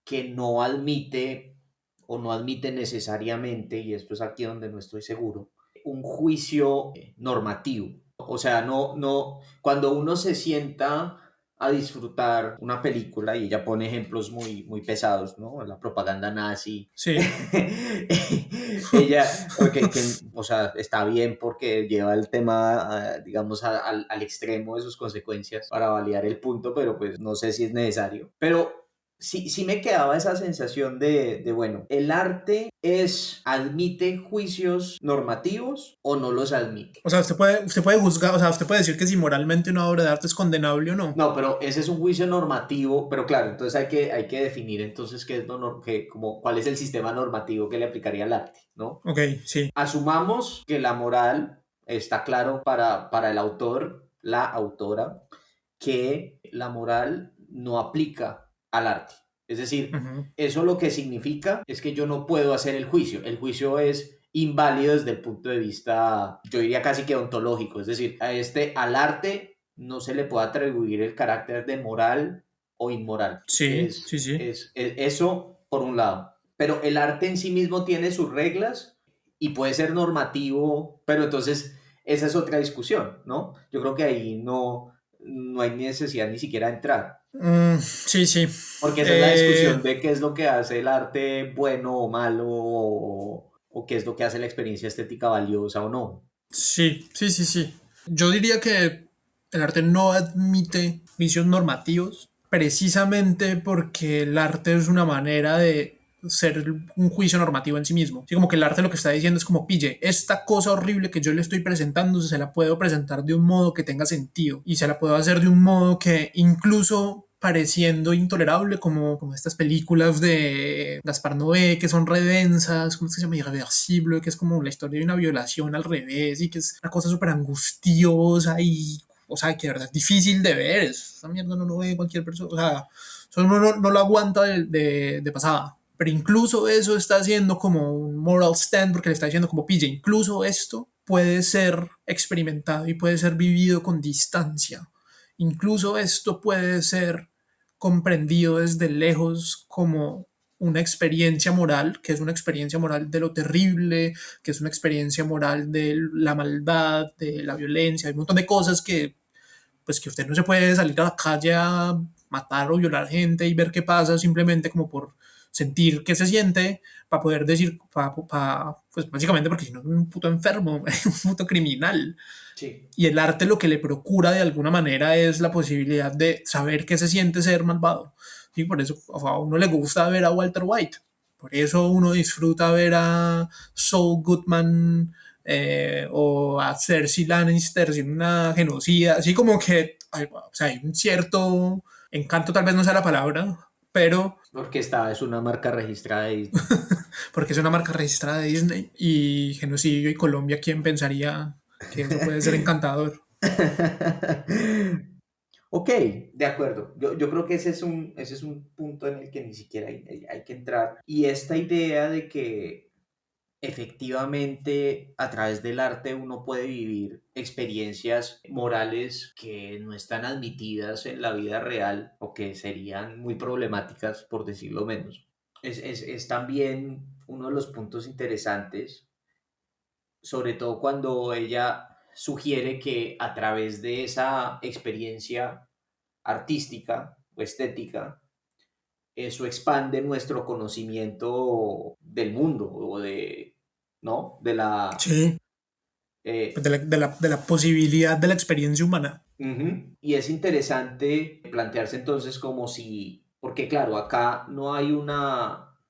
[SPEAKER 1] que no admite o no admite necesariamente, y esto es aquí donde no estoy seguro, un juicio normativo. O sea, cuando uno se sienta a disfrutar una película, y ella pone ejemplos muy, muy pesados, ¿no? La propaganda nazi.
[SPEAKER 2] Sí,
[SPEAKER 1] Ella, o sea, está bien porque lleva el tema, digamos, al extremo de sus consecuencias para validar el punto, pero pues no sé si es necesario. Pero sí me quedaba esa sensación bueno, ¿el arte admite juicios normativos o no los admite?
[SPEAKER 2] o sea, usted puede juzgar, o sea, usted puede decir que si moralmente una obra de arte es condenable o no.
[SPEAKER 1] No, pero ese es un juicio normativo, pero claro, entonces hay que definir entonces qué es como, cuál es el sistema normativo que le aplicaría al arte, ¿no?
[SPEAKER 2] Ok, sí.
[SPEAKER 1] Asumamos que la moral está claro para el autor, la autora, que la moral no aplica al arte. Es decir,
[SPEAKER 2] Ujú.
[SPEAKER 1] eso lo que significa es que yo no puedo hacer el juicio. El juicio es inválido desde el punto de vista, yo diría casi que ontológico. Es decir, al arte no se le puede atribuir el carácter de moral o inmoral.
[SPEAKER 2] Sí, sí, sí.
[SPEAKER 1] Eso por un lado. Pero el arte en sí mismo tiene sus reglas y puede ser normativo, pero entonces esa es otra discusión, ¿no? Yo creo que ahí no hay necesidad ni siquiera de entrar,
[SPEAKER 2] Sí, sí.
[SPEAKER 1] porque esa es la
[SPEAKER 2] Eh,
[SPEAKER 1] discusión de qué es lo que hace el arte bueno o malo, o qué es lo que hace la experiencia estética valiosa o no.
[SPEAKER 2] sí, sí, sí, sí. Yo diría que el arte no admite vicios normativos precisamente porque el arte es una manera de ser un juicio normativo en sí mismo. Así como que el arte lo que está diciendo es como, pille, esta cosa horrible que yo le estoy presentando se la puedo presentar de un modo que tenga sentido y se la puedo hacer de un modo que incluso pareciendo intolerable como estas películas de Gaspar Noé que son redensas, ¿cómo es que se llama? Irreversible, que es como la historia de una violación al revés y que es una cosa súper angustiosa y, o sea, que de verdad es difícil de ver, esa mierda no lo ve cualquier persona, o sea, eso uno no lo aguanta de pasada. Pero incluso eso está haciendo como un moral stand porque le está diciendo como pille, incluso esto puede ser experimentado y puede ser vivido con distancia. Incluso esto puede ser comprendido desde lejos como una experiencia moral, que es una experiencia moral de lo terrible, que es una experiencia moral de la maldad, de la violencia, hay un montón de cosas que, pues que usted no se puede salir a la calle a matar o violar gente y ver qué pasa simplemente como por sentir qué se siente, para poder decir, pues básicamente porque si no es un puto enfermo, un puto criminal.
[SPEAKER 1] Sí.
[SPEAKER 2] Y el arte lo que le procura de alguna manera es la posibilidad de saber qué se siente ser malvado. Y por eso a uno le gusta ver a Walter White. Por eso uno disfruta ver a Saul Goodman o a Cersei Lannister sin una genocida. Así como que o sea, hay un cierto encanto, tal vez no sea la palabra, pero
[SPEAKER 1] Porque esta es una marca registrada de Disney.
[SPEAKER 2] porque es una marca registrada de Disney y genocidio y Colombia, ¿quién pensaría que eso puede ser encantador?
[SPEAKER 1] Ok, de acuerdo. Yo creo que ese es un punto en el que ni siquiera hay que entrar. Y esta idea de que efectivamente a través del arte uno puede vivir experiencias morales que no están admitidas en la vida real o que serían muy problemáticas, por decirlo menos. Es también uno de los puntos interesantes, sobre todo cuando ella sugiere que a través de esa experiencia artística o estética, eso expande nuestro conocimiento del mundo o de, ¿no? De la...
[SPEAKER 2] Sí, pues
[SPEAKER 1] eh,
[SPEAKER 2] de la posibilidad de la experiencia humana.
[SPEAKER 1] ujú. Y es interesante plantearse entonces como si, porque claro, acá no hay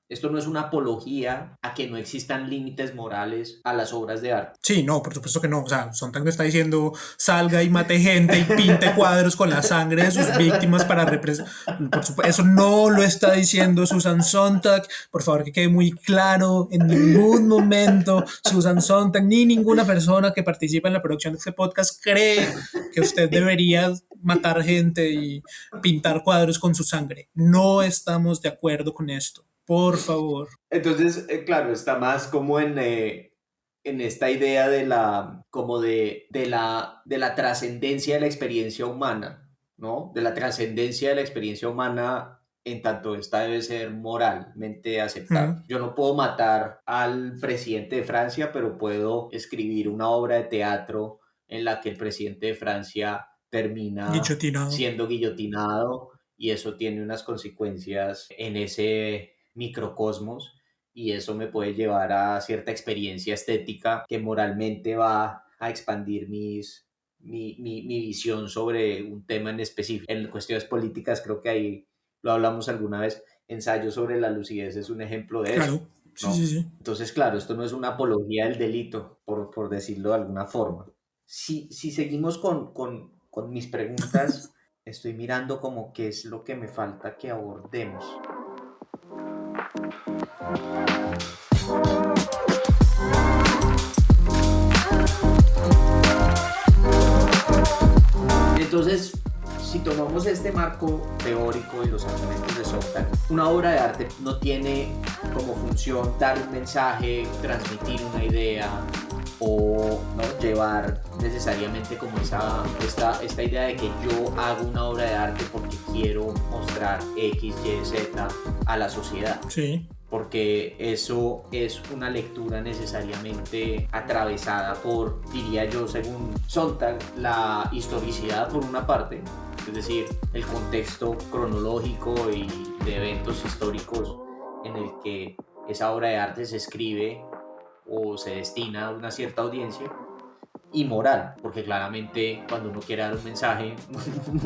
[SPEAKER 1] esto no es una apología a que no existan límites morales a las obras de arte.
[SPEAKER 2] Sí, no, por supuesto que no. O sea, Sontag no está diciendo salga y mate gente y pinte cuadros con la sangre de sus víctimas para representar. Por supuesto, eso no lo está diciendo Susan Sontag. Por favor, que quede muy claro. En ningún momento Susan Sontag ni ninguna persona que participa en la producción de este podcast cree que usted debería matar gente y pintar cuadros con su sangre. No estamos de acuerdo con esto. Por favor.
[SPEAKER 1] Entonces, claro, está más como en esta idea de como de la trascendencia de la experiencia humana, ¿no? De la trascendencia de la experiencia humana en tanto esta debe ser moralmente aceptable.
[SPEAKER 2] Mm,
[SPEAKER 1] Yo no puedo matar al presidente de Francia, pero puedo escribir una obra de teatro en la que el presidente de Francia termina
[SPEAKER 2] guillotinado.
[SPEAKER 1] siendo guillotinado y eso tiene unas consecuencias en ese microcosmos y eso me puede llevar a cierta experiencia estética que moralmente va a expandir mi visión sobre un tema en específico. En cuestiones políticas creo que ahí lo hablamos alguna vez, ensayo sobre la lucidez es un ejemplo de eso,
[SPEAKER 2] Claro. Sí, sí,
[SPEAKER 1] ¿no?
[SPEAKER 2] sí.
[SPEAKER 1] Entonces, claro, esto no es una apología del delito, por decirlo de alguna forma. Si seguimos con mis preguntas, estoy mirando como qué es lo que me falta que abordemos. Entonces, si tomamos este marco teórico y los argumentos de Sontag, una obra de arte no tiene como función dar un mensaje, transmitir una idea o ¿no? llevar necesariamente como esta idea de que yo hago una obra de arte porque quiero mostrar X, Y, Z a la sociedad,
[SPEAKER 2] Sí.
[SPEAKER 1] porque eso es una lectura necesariamente atravesada por, diría yo, según Sontag, la historicidad por una parte, es decir, el contexto cronológico y de eventos históricos en el que esa obra de arte se escribe o se destina a una cierta audiencia, y moral, porque claramente cuando uno quiere dar un mensaje,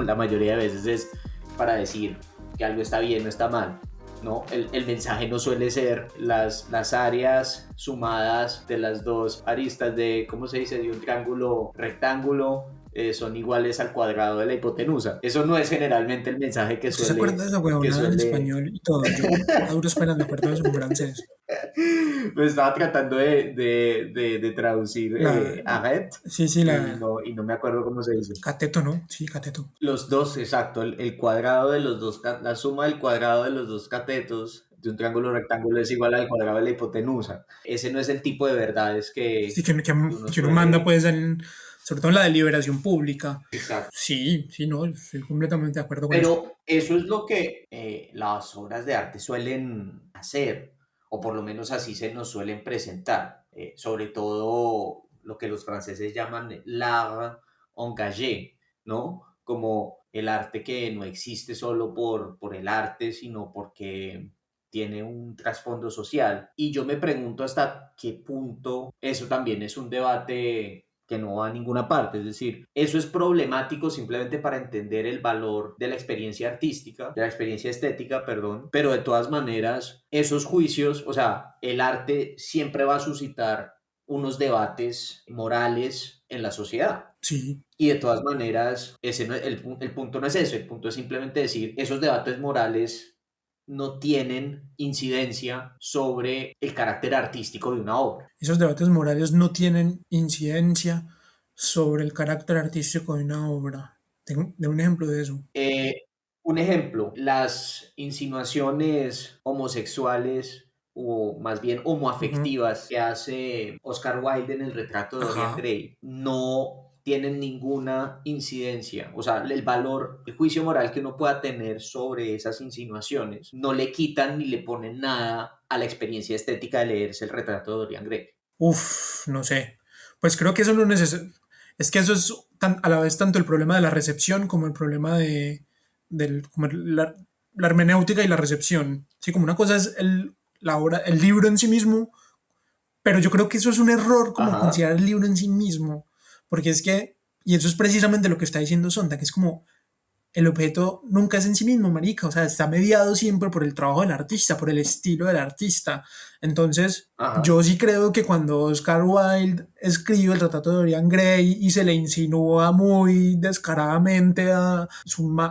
[SPEAKER 1] la mayoría de veces es para decir que algo está bien o está mal. ¿No? El mensaje no suele ser las áreas sumadas de las dos aristas de, ¿cómo se dice?, de un triángulo rectángulo son iguales al cuadrado de la hipotenusa. Eso no es generalmente el mensaje
[SPEAKER 2] ¿Usted se acuerda de esa
[SPEAKER 1] que
[SPEAKER 2] huevonada en
[SPEAKER 1] suele
[SPEAKER 2] español y todo? Yo a duras penas me acuerdo de eso en francés.
[SPEAKER 1] me estaba tratando de traducir
[SPEAKER 2] La,
[SPEAKER 1] arrête
[SPEAKER 2] sí, sí, la
[SPEAKER 1] y no me acuerdo cómo se dice.
[SPEAKER 2] cateto, ¿no? Sí, cateto.
[SPEAKER 1] Los dos, exacto, el cuadrado de los dos, la suma del cuadrado de los dos catetos de un triángulo rectángulo es igual al cuadrado de la hipotenusa. Ese no es el tipo de verdades
[SPEAKER 2] Sí,
[SPEAKER 1] que uno
[SPEAKER 2] que uno manda
[SPEAKER 1] suele...
[SPEAKER 2] pues sobre todo en la deliberación pública.
[SPEAKER 1] Exacto.
[SPEAKER 2] Sí, sí, no, estoy completamente de acuerdo con eso.
[SPEAKER 1] Pero eso es lo que las obras de arte suelen hacer, o por lo menos así se nos suelen presentar. Sobre todo lo que los franceses llaman l'art engagé, ¿no? Como el arte que no existe solo por el arte, sino porque tiene un trasfondo social. Y yo me pregunto hasta qué punto eso también es un debate que no va a ninguna parte. Es decir, eso es problemático simplemente para entender el valor de la experiencia artística, de la experiencia estética, perdón, pero de todas maneras, esos juicios, o sea, el arte siempre va a suscitar unos debates morales en la sociedad.
[SPEAKER 2] Sí,
[SPEAKER 1] Y de todas maneras, el punto no es eso, el punto es simplemente decir, esos debates morales no tienen incidencia sobre el carácter artístico de una obra.
[SPEAKER 2] esos debates morales no tienen incidencia sobre el carácter artístico de una obra. De un ejemplo de eso.
[SPEAKER 1] Eh, un ejemplo, las insinuaciones homosexuales o más bien
[SPEAKER 2] Ujú.
[SPEAKER 1] homoafectivas que hace Oscar Wilde en el retrato de Dorian
[SPEAKER 2] Ajá.
[SPEAKER 1] Gray no tienen ninguna incidencia. O sea, el valor, el juicio moral que uno pueda tener sobre esas insinuaciones no le quitan ni le ponen nada a la experiencia estética de leerse el retrato de Dorian Gray.
[SPEAKER 2] Uf, no sé. Pues creo que eso no necesita. Es que eso es a la vez tanto el problema de la recepción como el problema como la hermenéutica y la recepción. Sí, como una cosa es la obra, el libro en sí mismo, pero yo creo que eso es un error como
[SPEAKER 1] Ajá,
[SPEAKER 2] considerar el libro en sí mismo, porque es que, y eso es precisamente lo que está diciendo Sonda, que es como el objeto nunca es en sí mismo, marica, o sea, está mediado siempre por el trabajo del artista, por el estilo del artista. Entonces,
[SPEAKER 1] ajá.
[SPEAKER 2] yo sí creo que cuando Oscar Wilde escribe el retrato de Dorian Gray y se le insinúa muy descaradamente a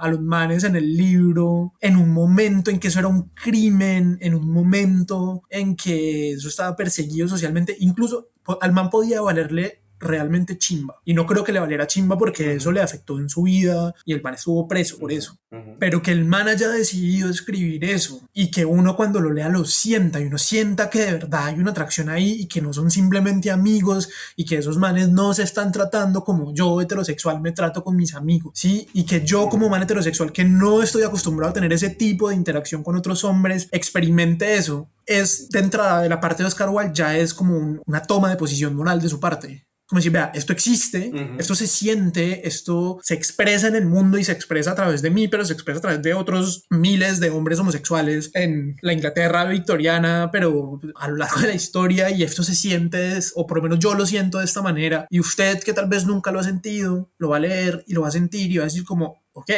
[SPEAKER 2] los manes en el libro, en un momento en que eso era un crimen, en un momento en que eso estaba perseguido socialmente, incluso al man podía valerle realmente chimba. Y no creo que le valiera chimba porque eso
[SPEAKER 1] Ujú,
[SPEAKER 2] le afectó en su vida y el man estuvo preso por
[SPEAKER 1] ujú,
[SPEAKER 2] eso.
[SPEAKER 1] ujú,
[SPEAKER 2] Pero que el man haya decidido escribir eso y que uno cuando lo lea lo sienta y uno sienta que de verdad hay una atracción ahí y que no son simplemente amigos y que esos manes no se están tratando como yo heterosexual me trato con mis amigos, ¿sí? Y que yo como
[SPEAKER 1] ujú.
[SPEAKER 2] man heterosexual que no estoy acostumbrado a tener ese tipo de interacción con otros hombres, experimente eso. Es de entrada de la parte de Oscar Wilde ya es como una toma de posición moral de su parte. Como decir, vea, esto existe,
[SPEAKER 1] Ujú.
[SPEAKER 2] esto se siente, esto se expresa en el mundo y se expresa a través de mí, pero se expresa a través de otros miles de hombres homosexuales en la Inglaterra victoriana, pero a lo largo de la historia y esto se siente, o por lo menos yo lo siento de esta manera, y usted que tal vez nunca lo ha sentido, lo va a leer y lo va a sentir y va a decir como, ok,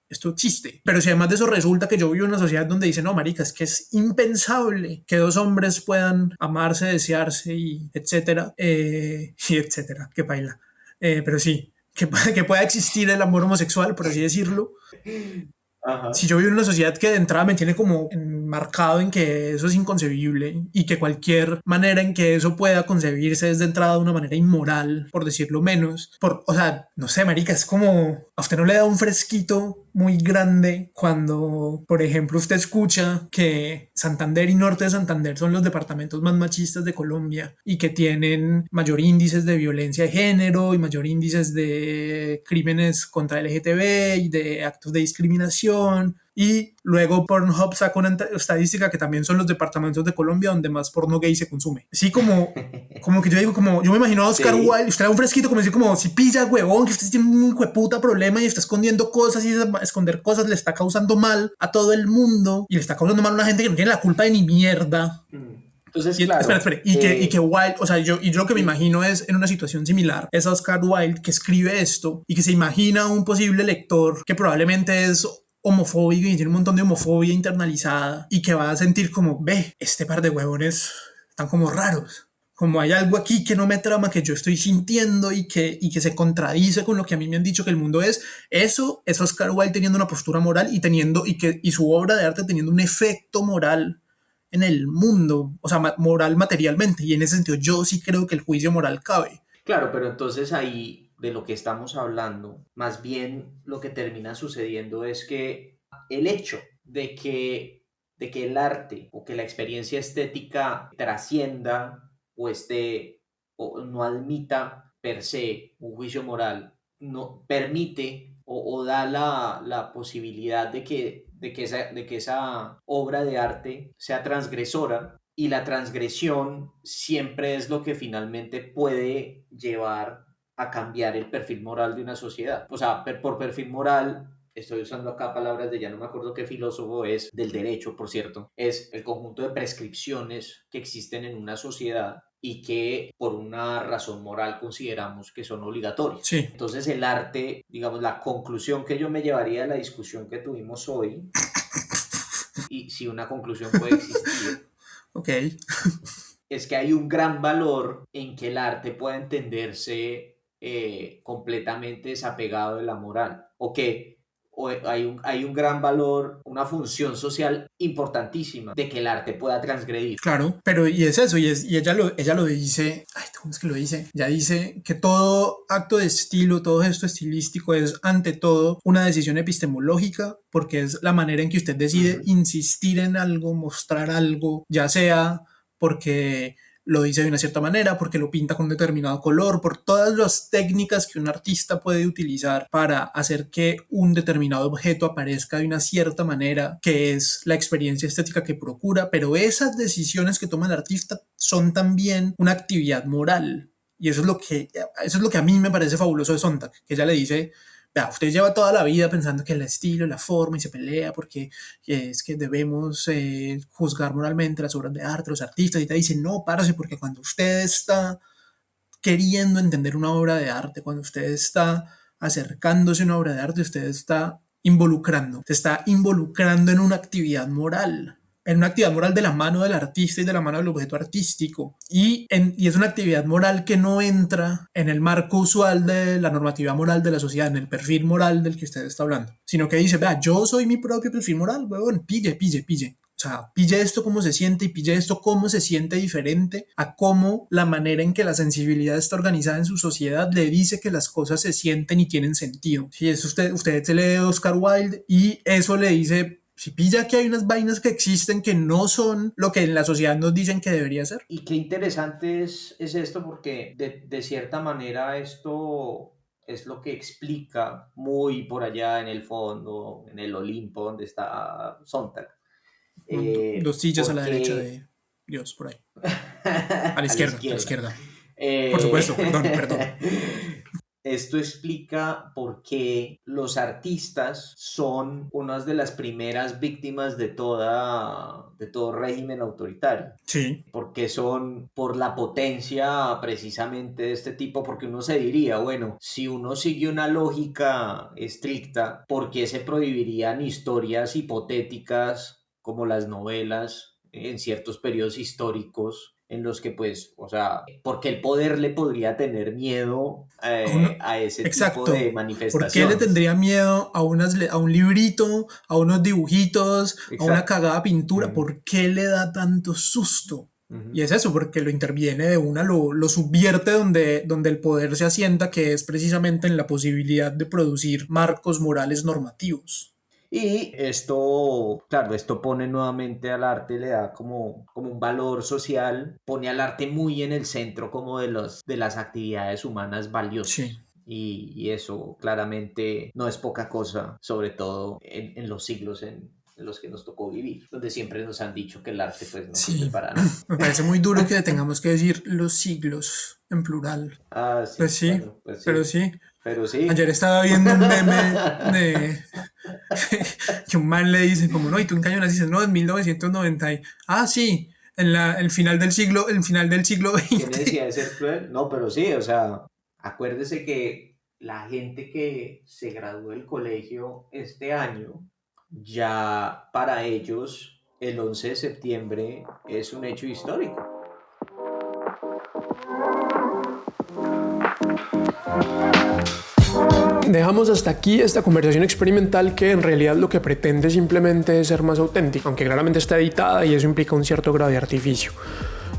[SPEAKER 2] esto existe. Pero si además de eso resulta que yo vivo en una sociedad donde dicen, no, marica, es que es impensable que dos hombres puedan amarse, desearse y etcétera, y etcétera, que baila. Pero sí, que pueda existir el amor homosexual, por así decirlo, si
[SPEAKER 1] Ajá.
[SPEAKER 2] yo vivo en una sociedad que de entrada me tiene como enmarcado en que eso es inconcebible y que cualquier manera en que eso pueda concebirse es de entrada de una manera inmoral, por decirlo menos, o sea, no sé, marica, es como a usted no le da un fresquito muy grande cuando, por ejemplo, usted escucha que Santander y Norte de Santander son los departamentos más machistas de Colombia y que tienen mayor índices de violencia de género y mayor índices de crímenes contra LGTB y de actos de discriminación. Y luego Pornhub saca una estadística que también son los departamentos de Colombia donde más porno gay se consume. Así como que yo digo, como yo me imagino a Oscar
[SPEAKER 1] Sí.
[SPEAKER 2] Wilde, usted da un fresquito, como decir, como si pilla, huevón, que usted tiene un hueputa problema y está escondiendo cosas y esconder cosas le está causando mal a todo el mundo y le está causando mal a una gente que no tiene la culpa de ni mierda.
[SPEAKER 1] Entonces,
[SPEAKER 2] Y espera,
[SPEAKER 1] claro,
[SPEAKER 2] espera, y que Wilde, o sea, yo lo que me
[SPEAKER 1] sí,
[SPEAKER 2] imagino es en una situación similar, es a Oscar Wilde que escribe esto y que se imagina un posible lector que probablemente es homofóbico y tiene un montón de homofobia internalizada y que va a sentir como, ve, este par de huevones están como raros. Como hay algo aquí que no me trama, que yo estoy sintiendo y que se contradice con lo que a mí me han dicho que el mundo es. Eso es Oscar Wilde teniendo una postura moral y su obra de arte teniendo un efecto moral en el mundo, o sea, moral materialmente. Y en ese sentido, yo sí creo que el juicio moral cabe.
[SPEAKER 1] claro, pero entonces ahí de lo que estamos hablando, más bien lo que termina sucediendo es que el hecho de que el arte o que la experiencia estética trascienda o esté o no admita per se un juicio moral, no permite o da la posibilidad de que esa obra de arte sea transgresora y la transgresión siempre es lo que finalmente puede llevar a cambiar el perfil moral de una sociedad. O sea, por perfil moral, estoy usando acá palabras de ya no me acuerdo qué filósofo es, del derecho, por cierto, es el conjunto de prescripciones que existen en una sociedad y que por una razón moral consideramos que son obligatorias.
[SPEAKER 2] Sí,
[SPEAKER 1] Entonces el arte, digamos, la conclusión que yo me llevaría de la discusión que tuvimos hoy, y si una conclusión puede existir,
[SPEAKER 2] ok.
[SPEAKER 1] es que hay un gran valor en que el arte pueda entenderse completamente desapegado de la moral, hay un gran valor, una función social importantísima de que el arte pueda transgredir.
[SPEAKER 2] Claro, pero y es eso, y ella lo dice, ay, ¿cómo es que lo dice? Ella dice que todo acto de estilo, todo gesto estilístico es ante todo una decisión epistemológica, porque es la manera en que usted decide insistir en algo, mostrar algo, ya sea porque lo dice de una cierta manera, porque lo pinta con un determinado color, por todas las técnicas que un artista puede utilizar para hacer que un determinado objeto aparezca de una cierta manera, que es la experiencia estética que procura, pero esas decisiones que toma el artista son también una actividad moral. Y eso es lo que a mí me parece fabuloso de Sontag, que ella le dice: vea, usted lleva toda la vida pensando que el estilo, la forma, y se pelea porque es que debemos juzgar moralmente las obras de arte, los artistas, y te dice: no, párase, porque cuando usted está queriendo entender una obra de arte, cuando usted está acercándose a una obra de arte, usted se está involucrando en una actividad moral. En una actividad moral de la mano del artista y de la mano del objeto artístico. Y es una actividad moral que no entra en el marco usual de la normativa moral de la sociedad, en el perfil moral del que usted está hablando, sino que dice: vea, yo soy mi propio perfil moral, huevón, pille. O sea, pille esto cómo se siente, y pille esto cómo se siente diferente a cómo la manera en que la sensibilidad está organizada en su sociedad le dice que las cosas se sienten y tienen sentido. Si es usted se lee Oscar Wilde y eso le dice: si pilla que hay unas vainas que existen que no son lo que en la sociedad nos dicen que debería ser.
[SPEAKER 1] Y qué interesante es esto, porque de cierta manera esto es lo que explica muy por allá en el fondo, en el Olimpo donde está Sontag.
[SPEAKER 2] Dos sillas a la derecha de Dios, por ahí. A la izquierda. Por supuesto, perdón.
[SPEAKER 1] Esto explica por qué los artistas son unas de las primeras víctimas de todo régimen autoritario.
[SPEAKER 2] Sí.
[SPEAKER 1] Porque son por la potencia precisamente de este tipo, porque uno se diría, bueno, si uno sigue una lógica estricta, ¿por qué se prohibirían historias hipotéticas como las novelas en ciertos periodos históricos? En los que, pues, o sea, porque el poder le podría tener miedo a ese tipo de manifestaciones.
[SPEAKER 2] ¿Por qué le tendría miedo a un librito, a unos dibujitos, a una cagada pintura? ¿Por qué le da tanto susto? Y es eso, porque lo interviene de una, lo subvierte donde el poder se asienta, que es precisamente en la posibilidad de producir marcos morales normativos.
[SPEAKER 1] Y esto, claro, esto pone nuevamente al arte, le da como un valor social, pone al arte muy en el centro como de las actividades humanas valiosas.
[SPEAKER 2] Sí.
[SPEAKER 1] Y eso claramente no es poca cosa, sobre todo en los siglos en los que nos tocó vivir, donde siempre nos han dicho que el arte pues no sirve para nada.
[SPEAKER 2] Me parece muy duro que tengamos que decir los siglos en plural.
[SPEAKER 1] Ah, sí.
[SPEAKER 2] Pues sí, bueno, pues sí.
[SPEAKER 1] Pero sí.
[SPEAKER 2] Ayer estaba viendo un meme de que un man le dice como: no, ¿y tú en qué año naciste? No, en 1990. Ah, sí, el final del siglo XX.
[SPEAKER 1] ¿Qué necesidad de ser cruel? No, pero sí, o sea, acuérdese que la gente que se graduó del colegio este año, ya para ellos el 11 de septiembre es un hecho histórico.
[SPEAKER 2] Dejamos hasta aquí esta conversación experimental, que en realidad lo que pretende simplemente es ser más auténtica, aunque claramente está editada y eso implica un cierto grado de artificio.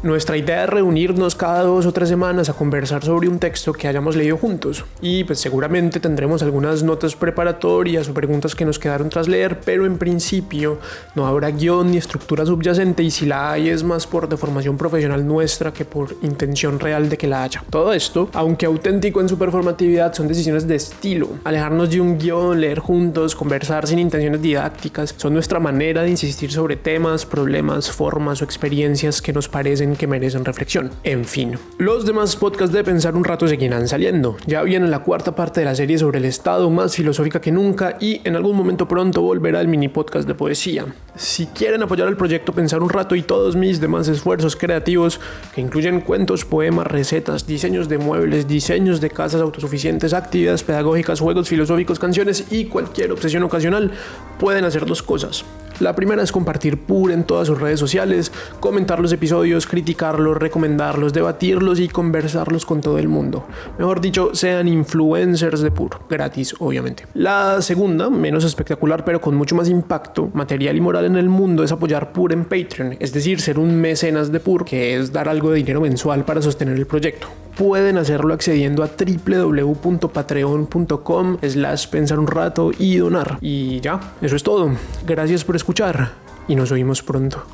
[SPEAKER 2] Nuestra idea es reunirnos cada 2 o 3 semanas a conversar sobre un texto que hayamos leído juntos, y pues seguramente tendremos algunas notas preparatorias o preguntas que nos quedaron tras leer, pero en principio no habrá guión ni estructura subyacente, y si la hay es más por deformación profesional nuestra que por intención real de que la haya. Todo esto, aunque auténtico en su performatividad, son decisiones de estilo. Alejarnos de un guión, leer juntos, conversar sin intenciones didácticas, son nuestra manera de insistir sobre temas, problemas, formas o experiencias que nos parecen que merecen reflexión. En fin, los demás podcasts de Pensar un Rato seguirán saliendo. Ya viene la 4ª parte de la serie sobre el Estado, más filosófica que nunca, y en algún momento pronto volverá el mini podcast de poesía. Si quieren apoyar el proyecto Pensar un Rato y todos mis demás esfuerzos creativos, que incluyen cuentos, poemas, recetas, diseños de muebles, diseños de casas autosuficientes, actividades pedagógicas, juegos filosóficos, canciones y cualquier obsesión ocasional, pueden hacer 2 cosas:
[SPEAKER 3] La primera es compartir PUR en todas sus redes sociales, comentar los episodios, criticarlos, recomendarlos, debatirlos y conversarlos con todo el mundo. Mejor dicho, sean influencers de PUR, gratis obviamente. La segunda, menos espectacular pero con mucho más impacto material y moral en el mundo, es apoyar PUR en Patreon, es decir, ser un mecenas de PUR, que es dar algo de dinero mensual para sostener el proyecto. Pueden hacerlo accediendo a www.patreon.com/pensar un rato y donar. Y ya, eso es todo. Gracias por escuchar y nos oímos pronto.